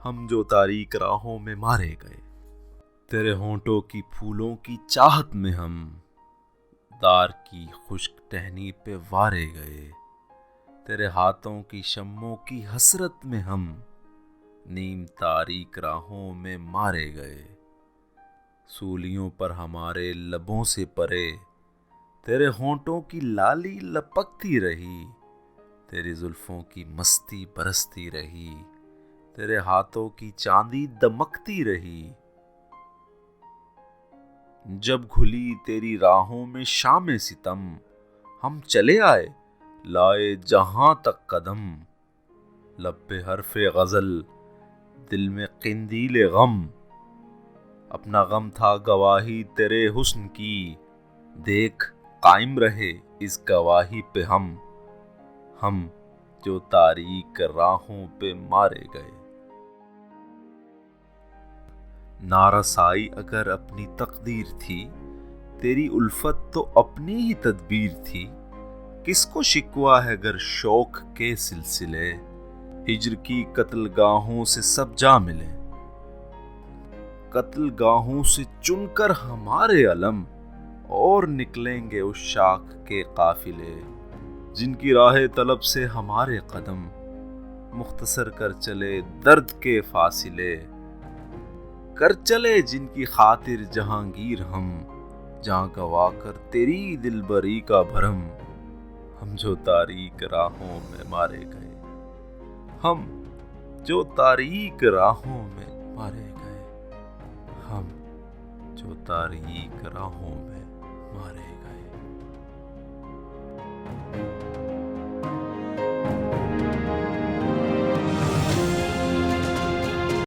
ہم جو تاریک راہوں میں مارے گئے، تیرے ہونٹوں کی پھولوں کی چاہت میں ہم دار کی خشک ٹہنی پہ وارے گئے، تیرے ہاتھوں کی شموں کی حسرت میں ہم نیم تاریک راہوں میں مارے گئے، سولیوں پر ہمارے لبوں سے پرے تیرے ہونٹوں کی لالی لپکتی رہی، تیری زلفوں کی مستی برستی رہی، تیرے ہاتھوں کی چاندی دمکتی رہی، جب گھلی تیری راہوں میں شام ستم ہم چلے آئے لائے جہاں تک قدم، لب پہ حرف غزل دل میں قندیل غم، اپنا غم تھا گواہی تیرے حسن کی، دیکھ قائم رہے اس گواہی پہ ہم جو تاریک راہوں پہ مارے گئے۔ نارسائی اگر اپنی تقدیر تھی، تیری الفت تو اپنی ہی تدبیر تھی، کس کو شکوہ ہے گر شوق کے سلسلے، ہجر کی قتل گاہوں سے سب جا ملے، قتل گاہوں سے چن کر ہمارے علم اور نکلیں گے عشاق کے قافلے، جن کی راہ طلب سے ہمارے قدم مختصر کر چلے درد کے فاصلے، کر چلے جن کی خاطر جہانگیر ہم جاں گوا کر تیری دلبری کا بھرم، ہم جو تاریک راہوں میں مارے گئے، ہم جو تاریک راہوں میں مارے گئے، ہم جو تاریک راہوں میں مارے